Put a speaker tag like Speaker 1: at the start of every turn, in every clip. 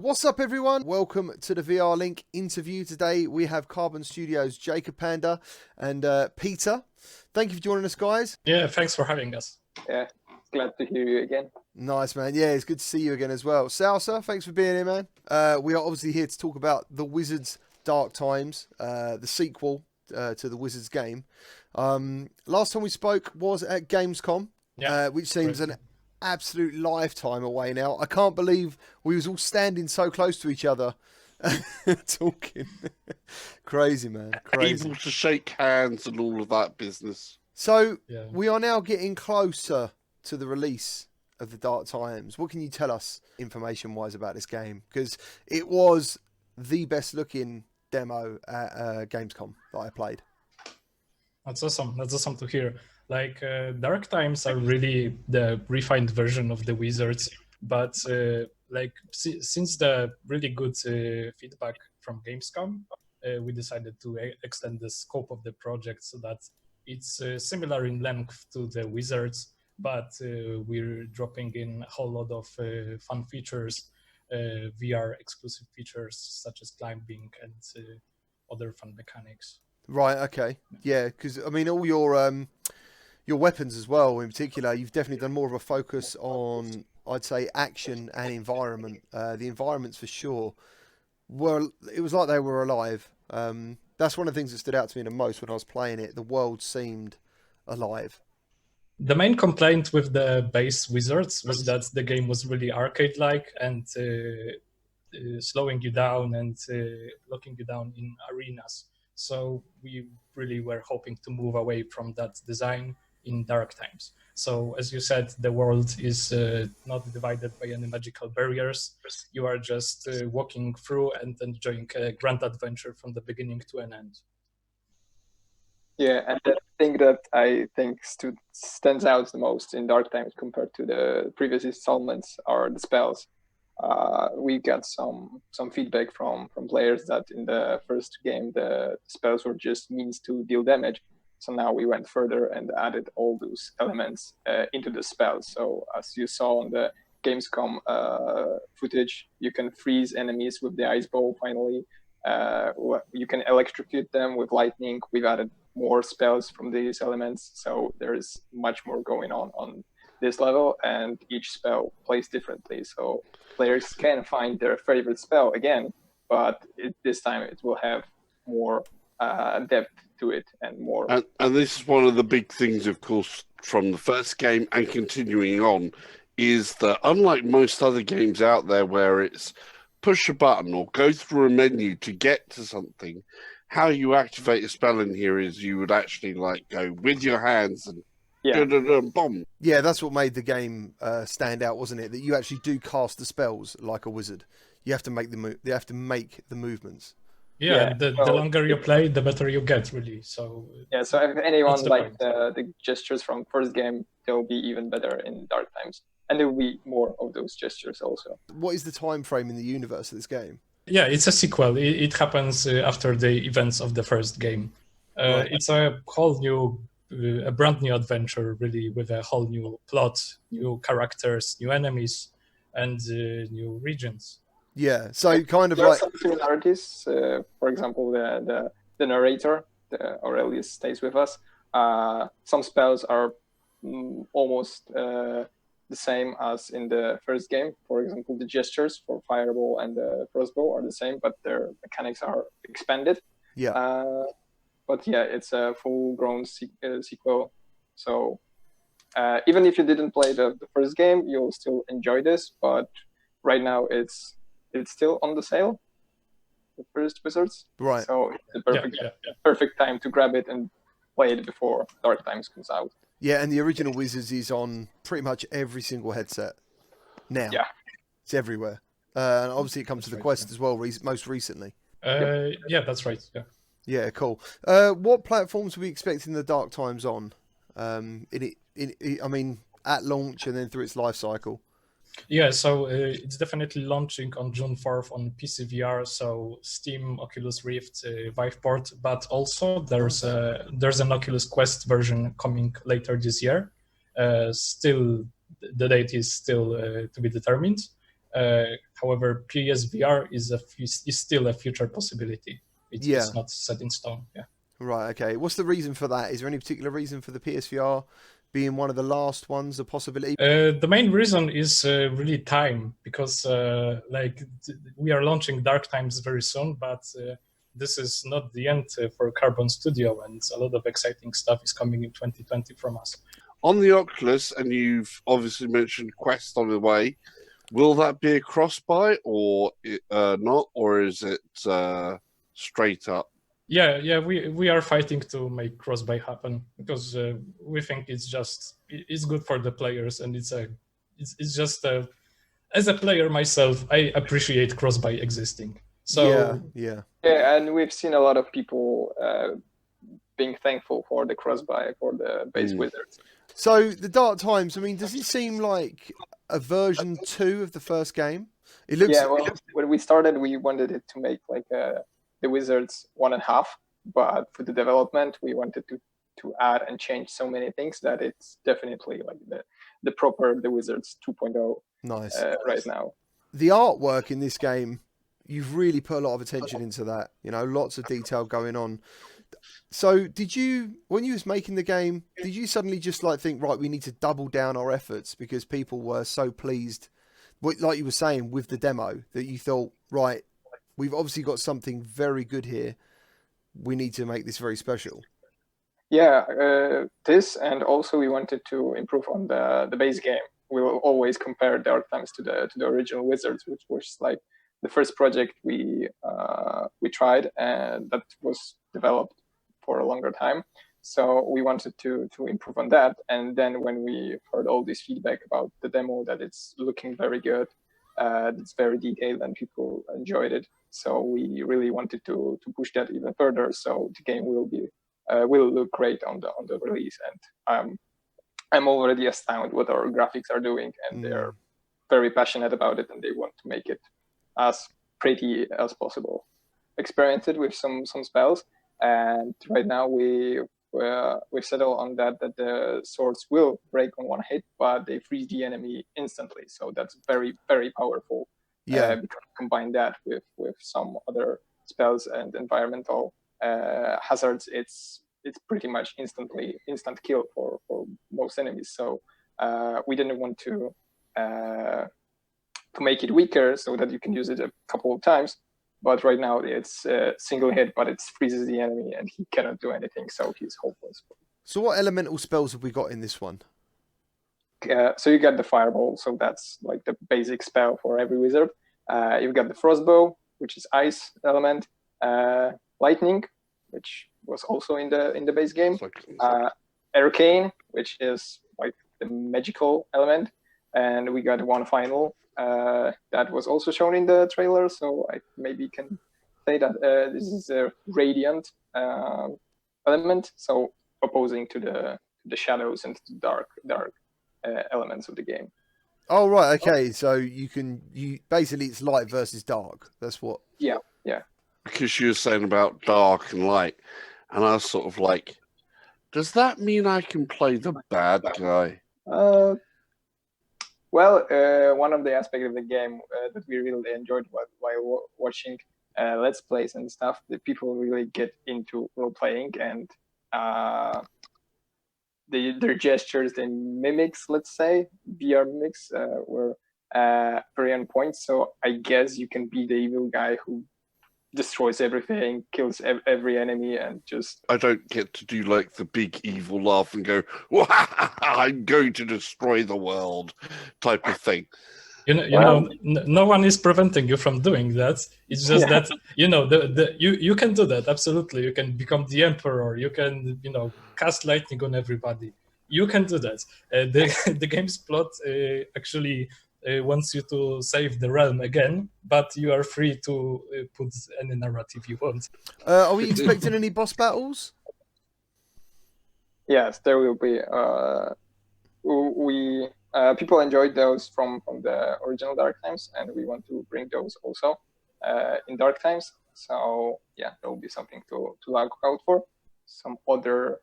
Speaker 1: What's up, everyone? Welcome to the VR Link interview. Today we have Carbon Studios' Jacob Panda and Peter. Thank you for joining us, guys.
Speaker 2: Yeah, thanks for having us.
Speaker 3: Yeah, glad to hear you again.
Speaker 1: Nice, man. Yeah, it's good to see you again as well. Salsa, thanks for being here, man. We are obviously here to talk about The Wizard's Dark Times, the sequel to the Wizard's game. Last time we spoke was at Gamescom, which seems an absolute lifetime away now. I can't believe we was all standing so close to each other talking. Crazy, man. Crazy.
Speaker 4: Able to shake hands and all of that business.
Speaker 1: So we are now getting closer to the release of the Dark Times. What can you tell us information-wise about this game? Because it was the best-looking demo at Gamescom that I played.
Speaker 2: That's awesome. That's awesome to hear. Like, Dark Times are really the refined version of the Wizards, but since the really good feedback from Gamescom, we decided to extend the scope of the project so that it's similar in length to the Wizards, but we're dropping in a whole lot of fun features, VR exclusive features such as climbing and other fun mechanics.
Speaker 1: Right. Okay. Yeah. Because I mean, all your weapons as well, in particular, you've definitely done more of a focus on, I'd say, action and environment. The environments, for sure, it was like they were alive. That's one of the things that stood out to me the most when I was playing it. The world seemed alive.
Speaker 2: The main complaint with the base Wizards was that the game was really arcade-like and slowing you down and locking you down in arenas. So we really were hoping to move away from that design in Dark Times. So as you said, the world is not divided by any magical barriers. You are just walking through and enjoying a grand adventure from the beginning to an end.
Speaker 3: Yeah, and the thing that I think stands out the most in Dark Times compared to the previous installments are the spells. We got some feedback from players that in the first game the spells were just means to deal damage. So now we went further and added all those elements into the spells. So as you saw on the Gamescom footage, you can freeze enemies with the ice ball finally. You can electrocute them with lightning. We've added more spells from these elements. So there is much more going on this level, and each spell plays differently. So players can find their favorite spell again, but this time it will have more depth to it and more.
Speaker 4: And this is one of the big things, of course, from the first game and continuing on, is that unlike most other games out there where it's push a button or go through a menu to get to something, how you activate a spell in here is you would actually go with your hands and bomb.
Speaker 1: Yeah, that's what made the game stand out, wasn't it? That you actually do cast the spells like a wizard. You have to make the movements.
Speaker 2: Yeah, the longer you play, the better you get, really. So
Speaker 3: so if anyone liked the gestures from first game, they'll be even better in Dark Times, and there will be more of those gestures also.
Speaker 1: What is the time frame in the universe of this game?
Speaker 2: Yeah, it's a sequel. It happens after the events of the first game. It's a whole new, a brand new adventure, really, with a whole new plot, new characters, new enemies, and new regions.
Speaker 1: Yeah, so kind of
Speaker 3: there
Speaker 1: like
Speaker 3: are some similarities. For example, the narrator, Aurelius, stays with us. Some spells are almost the same as in the first game. For example, the gestures for Fireball and the Crossbow are the same, but their mechanics are expanded.
Speaker 1: Yeah.
Speaker 3: But yeah, it's a full-grown sequel. So even if you didn't play the first game, you'll still enjoy this. But right now, it's still on the sale, the first Wizards.
Speaker 1: Right.
Speaker 3: So it's the perfect time to grab it and play it before Dark Times comes out.
Speaker 1: Yeah, and the original Wizards is on pretty much every single headset now.
Speaker 3: Yeah.
Speaker 1: It's everywhere. And obviously it comes to the Quest as well, most recently.
Speaker 2: Yeah, that's right. Yeah.
Speaker 1: Yeah, cool. What platforms are we expecting the Dark Times on? I mean, at launch and then through its life cycle?
Speaker 2: Yeah, so it's definitely launching on June 4th on PC VR, so Steam, Oculus Rift, Viveport, but also there's an Oculus Quest version coming later this year. Still, the date is still to be determined. However, PSVR is still a future possibility. It's not set in stone. Yeah.
Speaker 1: Right. Okay. What's the reason for that? Is there any particular reason for the PSVR being one of the last ones, a possibility?
Speaker 2: The main reason is really time, because we are launching Dark Times very soon, but this is not the end for Carbon Studio, and a lot of exciting stuff is coming in 2020 from us.
Speaker 4: On the Oculus, and you've obviously mentioned Quest on the way, will that be a cross-buy or not, or is it straight up?
Speaker 2: Yeah, we are fighting to make cross-buy happen, because we think it's good for the players, and it's just as a player myself, I appreciate cross-buy existing. So
Speaker 3: yeah, and we've seen a lot of people being thankful for the cross-buy for the base Wizards.
Speaker 1: So the Dark Times, I mean, does it seem like a version 2 of the first game? It looks.
Speaker 3: Yeah, well, when we started, we wanted it to make like the Wizards 1.5, but for the development, we wanted to add and change so many things that it's definitely like the proper the Wizards 2.0.
Speaker 1: Nice.
Speaker 3: Right now.
Speaker 1: The artwork in this game, you've really put a lot of attention into that. You know, lots of detail going on. So did you, when you was making the game, did you suddenly just like think, right, we need to double down our efforts because people were so pleased, like you were saying, with the demo, that you thought, right, we've obviously got something very good here. We need to make this very special.
Speaker 3: Yeah, this, and also we wanted to improve on the base game. We will always compare Dark Times to the original Wizards, which was like the first project we tried, and that was developed for a longer time. So we wanted to improve on that. And then when we heard all this feedback about the demo, that it's looking very good, it's very detailed, and people enjoyed it. So we really wanted to push that even further. So the game will look great on the release. And I'm already astounded what our graphics are doing, and they're very passionate about it, and they want to make it as pretty as possible. Experience it with some spells, and right now we settle on that the swords will break on one hit, but they freeze the enemy instantly. So that's very, very powerful.
Speaker 1: Yeah.
Speaker 3: Because combine that with some other spells and environmental hazards, it's pretty much instant kill for most enemies. So we didn't want to make it weaker so that you can use it a couple of times. But right now it's a single hit, but it freezes the enemy and he cannot do anything, so he's hopeless.
Speaker 1: So what elemental spells have we got in this one?
Speaker 3: So you got the fireball, so that's like the basic spell for every wizard. You've got the frostbow, which is ice element, lightning, which was also in the base game, arcane, which is like the magical element, and we got one final that was also shown in the trailer, so I maybe can say that this is a radiant element, so opposing to the shadows and the dark elements of the game.
Speaker 1: Oh right, okay. So you basically it's light versus dark. That's what.
Speaker 3: Yeah.
Speaker 4: Because you were saying about dark and light, and I was sort of like, does that mean I can play the bad guy?
Speaker 3: Well, one of the aspects of the game that we really enjoyed while watching Let's Plays and stuff, that people really get into role playing, and their gestures, their mimics, let's say, VR mimics, were very on point. So I guess you can be the evil guy who destroys everything, kills every enemy, and just...
Speaker 4: I don't get to do like the big evil laugh and go, I'm going to destroy the world type of thing.
Speaker 2: You know, no one is preventing you from doing that. It's just that, you can do that, absolutely. You can become the emperor. You can, cast lightning on everybody. You can do that. The game's plot actually wants you to save the realm again, but you are free to put any narrative you want.
Speaker 1: Are we expecting any boss battles?
Speaker 3: Yes, there will be. People enjoyed those from the original Dark Times, and we want to bring those also in Dark Times. So yeah, there will be something to look out for. Some other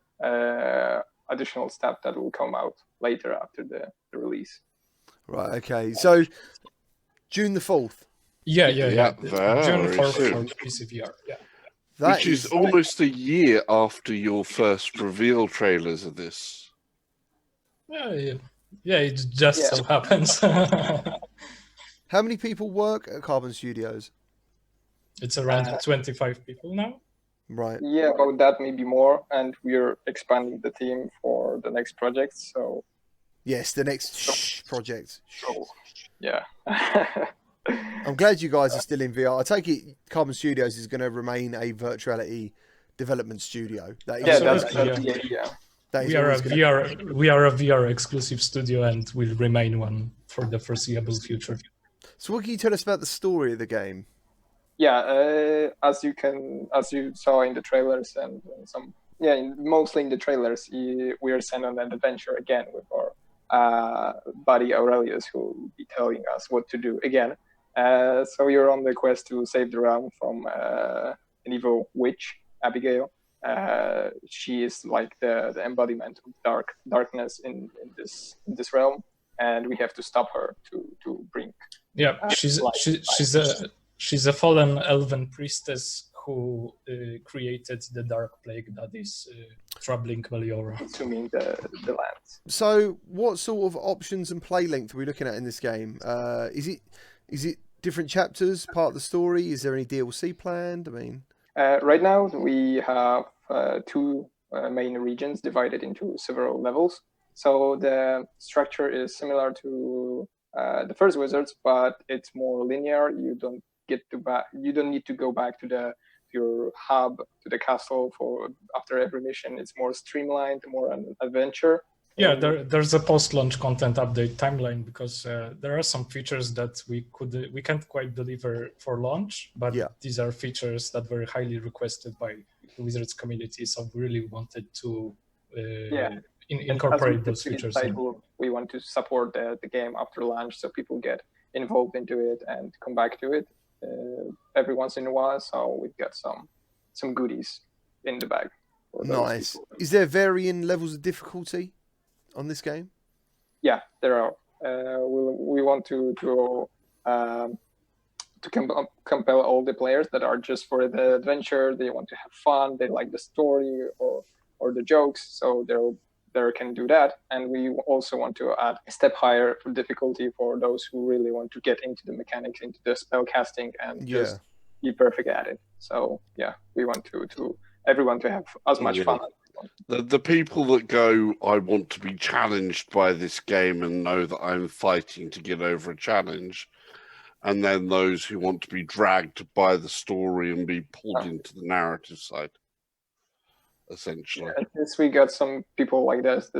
Speaker 3: additional stuff that will come out later after the release.
Speaker 1: Right. Okay. So June the 4th.
Speaker 2: Yeah. June
Speaker 4: very
Speaker 2: 4th
Speaker 4: soon.
Speaker 2: for PC VR. Yeah.
Speaker 1: That
Speaker 4: Which is almost a year after your first reveal trailers of this.
Speaker 2: Yeah, it just so happens.
Speaker 1: How many people work at Carbon Studios?
Speaker 2: It's around 25 people now.
Speaker 1: Right.
Speaker 3: Yeah, about that, maybe more. And we're expanding the team for the next project. So
Speaker 1: Yes, the next project.
Speaker 3: yeah.
Speaker 1: I'm glad you guys are still in VR. I take it Carbon Studios is going to remain a virtuality development studio. That is
Speaker 3: that's
Speaker 2: yeah.
Speaker 3: the idea.
Speaker 1: that is
Speaker 2: We are a
Speaker 1: always
Speaker 2: VR exclusive studio and will remain one for the foreseeable future.
Speaker 1: So what can you tell us about the story of the game?
Speaker 3: Yeah, as you saw in the trailers and some, mostly in the trailers, we are sent on an adventure again with our buddy Aurelius, who will be telling us what to do again. So you're on the quest to save the realm from an evil witch, Abigail. She is like the embodiment of darkness in this realm, and we have to stop her to bring.
Speaker 2: Yeah, she's a fallen elven priestess who created the dark plague that is troubling Meliora.
Speaker 3: Consuming the land.
Speaker 1: So what sort of options and play length are we looking at in this game? Is it different chapters, part of the story? Is there any DLC planned? I mean,
Speaker 3: right now we have two main regions divided into several levels. So the structure is similar to the first Wizards, but it's more linear. You don't need to go back to your hub, to the castle after every mission. It's more streamlined, more an adventure.
Speaker 2: Yeah, there's a post-launch content update timeline because there are some features that we can't quite deliver for launch, but these are features that were highly requested by the Wizards community, so we really wanted to incorporate those features.
Speaker 3: We want to support the game after launch, so people get involved into it and come back to it every once in a while. So we've got some goodies in the bag.
Speaker 1: Nice. Is there varying levels of difficulty on this game?
Speaker 3: Yeah, there are. We want to compel all the players that are just for the adventure. They want to have fun. They like the story or the jokes. So they can do that. And we also want to add a step higher difficulty for those who really want to get into the mechanics, into the spell casting, and just be perfect at it. So we want to everyone to have as much fun.
Speaker 4: The people that go, I want to be challenged by this game and know that I'm fighting to get over a challenge, and then those who want to be dragged by the story and be pulled into the narrative side, essentially.
Speaker 3: Yes, we got some people like this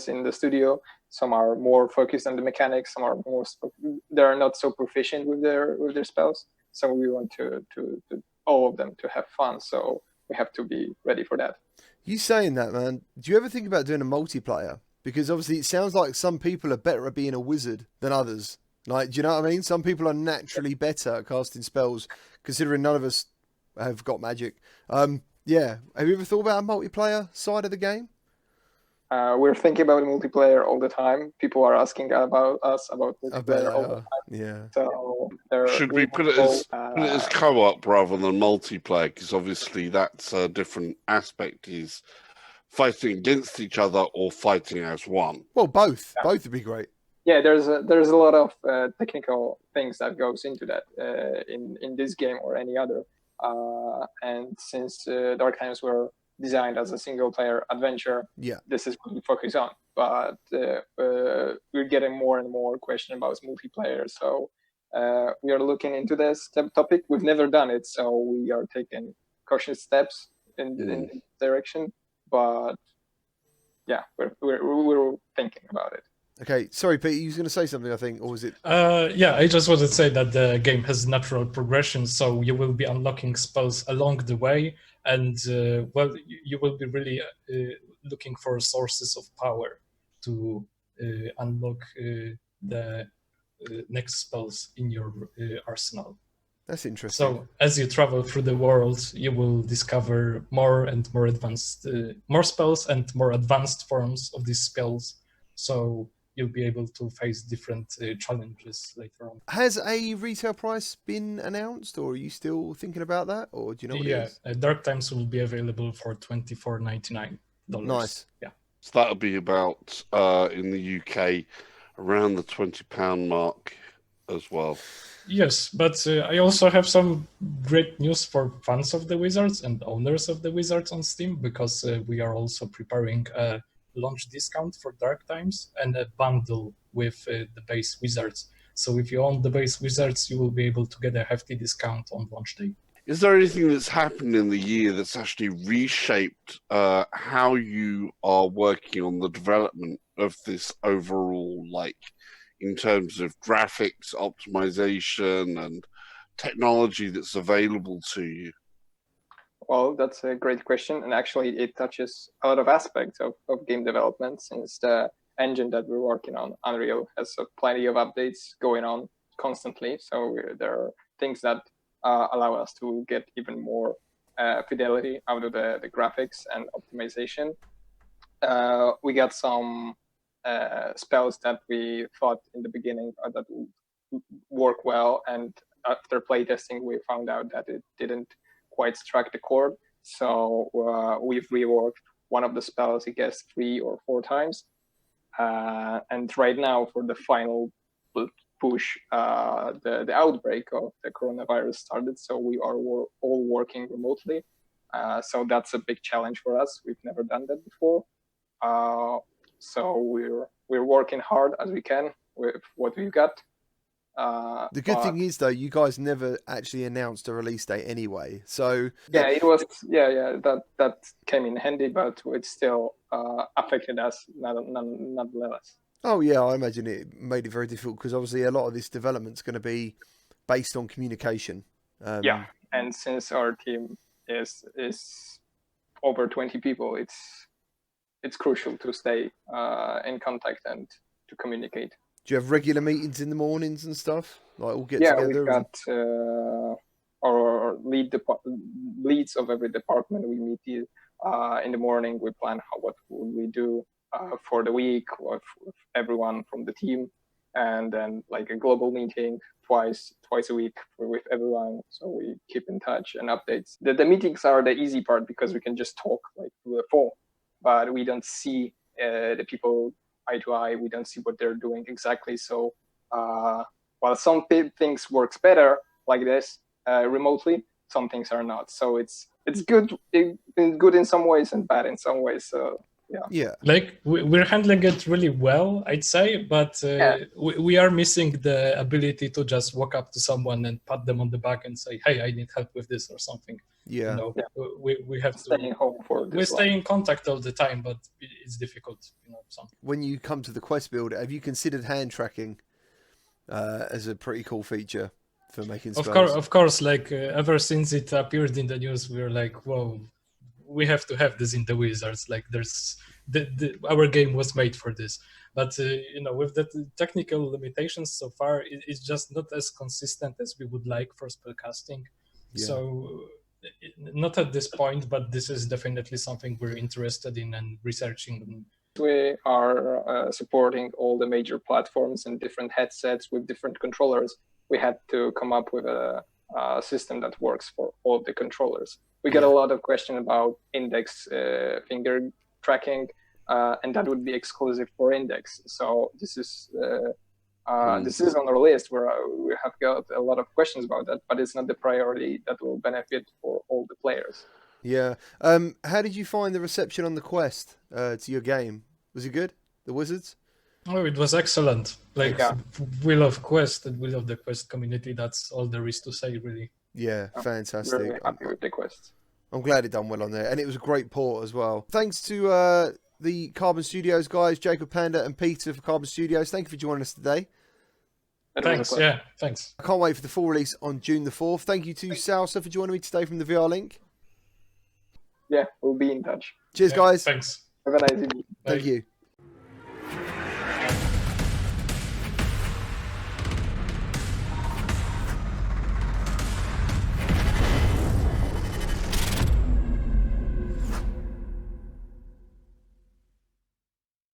Speaker 3: in the studio. Some are more focused on the mechanics. Some are they are not so proficient with their spells. So we want to all of them to have fun. So we have to be ready for that.
Speaker 1: You saying that, man, do you ever think about doing a multiplayer? Because obviously it sounds like some people are better at being a wizard than others. Like, do you know what I mean? Some people are naturally better at casting spells, considering none of us have got magic. Have you ever thought about a multiplayer side of the game?
Speaker 3: We're thinking about multiplayer all the time. People are asking about us about multiplayer all the time.
Speaker 1: Yeah.
Speaker 3: So
Speaker 4: should we put it as co-op rather than multiplayer? Because obviously that's a different aspect. Is fighting against each other or fighting as one?
Speaker 1: Well, both. Yeah. Both would be great.
Speaker 3: Yeah, there's a lot of technical things that goes into that in this game or any other. And since Dark Times were designed as a single-player adventure, this is what we focus on. But we're getting more and more questions about multiplayer. So we are looking into this topic. We've never done it, so we are taking cautious steps in this direction. But we're thinking about it.
Speaker 1: Okay, sorry, Pete, you was going to say something, I think, or was it?
Speaker 2: I just wanted to say that the game has natural progression, so you will be unlocking spells along the way, and you will be really looking for sources of power to unlock the next spells in your arsenal.
Speaker 1: That's interesting.
Speaker 2: So as you travel through the world, you will discover more and more advanced, more spells and more advanced forms of these spells. So you'll be able to face different challenges later on.
Speaker 1: Has a retail price been announced, or are you still thinking about that, or do you know what it is?
Speaker 2: Dark Times will be available for $24.99.
Speaker 1: Nice.
Speaker 2: Yeah.
Speaker 4: So that'll be about in the UK around the £20 mark as well.
Speaker 2: Yes, but I also have some great news for fans of the Wizards and owners of the Wizards on Steam, because we are also preparing a launch discount for Dark Times and a bundle with the base Wizards. So if you own the base Wizards, you will be able to get a hefty discount on launch day.
Speaker 4: Is there anything that's happened in the year that's actually reshaped how you are working on the development of this overall, like, in terms of graphics, optimization, and technology that's available to you?
Speaker 3: Well, that's a great question. And actually, it touches a lot of aspects of game development, since the engine that we're working on, Unreal, has plenty of updates going on constantly. So there are things that allow us to get even more fidelity out of the graphics and optimization. We got some spells that we thought in the beginning that would work well, and after playtesting we found out that it didn't quite strike the chord. So we've reworked one of the spells, I guess, 3 or 4 times. And right now, for the final push, the outbreak of the coronavirus started, so we are all working remotely. So that's a big challenge for us. We've never done that before. So we're working hard as we can with what we've got.
Speaker 1: The good thing is, though, you guys never actually announced a release date anyway. So
Speaker 3: yeah, it was that came in handy, but it still affected us nonetheless.
Speaker 1: Oh yeah, I imagine it made it very difficult, because obviously a lot of this development's going to be based on communication.
Speaker 3: Yeah, and since our team is over 20 people, it's crucial to stay in contact and to communicate.
Speaker 1: Do you have regular meetings in the mornings and stuff? Like all get together?
Speaker 3: Yeah, we've got our leads of every department. We meet in the morning. We plan what would we do for the week with everyone from the team, and then like a global meeting twice a week with everyone. So we keep in touch and updates. The meetings are the easy part, because we can just talk like through the phone, but we don't see the people eye to eye. We don't see what they're doing exactly. So while some things works better like this remotely, some things are not. So it's good in some ways and bad in some ways. So yeah.
Speaker 2: Like we're handling it really well, I'd say, but we are missing the ability to just walk up to someone and pat them on the back and say, "Hey, I need help with this" or something.
Speaker 1: Yeah.
Speaker 2: You know, we have
Speaker 3: staying home for this.
Speaker 2: We stay in contact all the time, but it's difficult. You know, something.
Speaker 1: When you come to the Quest build, have you considered hand tracking as a pretty cool feature for making spells?
Speaker 2: Of course. Like ever since it appeared in the news, we were like, "Whoa, we have to have this in the Wizards." Like, there's our game was made for this. But you know, with the technical limitations so far, it's just not as consistent as we would like for spellcasting. Yeah. So not at this point, but this is definitely something we're interested in and researching.
Speaker 3: We are supporting all the major platforms and different headsets with different controllers. We had to come up with a system that works for all the controllers. We get a lot of questions about index finger tracking, and that would be exclusive for index. So this is on our list where we have got a lot of questions about that, but it's not the priority that will benefit for all the players.
Speaker 1: Yeah. How did you find the reception on the Quest to your game? Was it good? The Wizards?
Speaker 2: Oh, it was excellent. Like, we love Quest and we love the Quest community. That's all there is to say, really.
Speaker 1: Yeah, fantastic.
Speaker 3: Really happy with the Quest.
Speaker 1: I'm glad it done well on there, and it was a great port as well. Thanks to the Carbon Studios guys, Jacob Panda and Peter for Carbon Studios. Thank you for joining us today.
Speaker 2: Thanks. Thanks.
Speaker 1: I can't wait for the full release on June the 4th. Thank you to Salsa for joining me today from the VR Link.
Speaker 3: Yeah, we'll be in touch.
Speaker 1: Cheers, guys.
Speaker 2: Thanks.
Speaker 3: Have a nice evening.
Speaker 1: Thank you.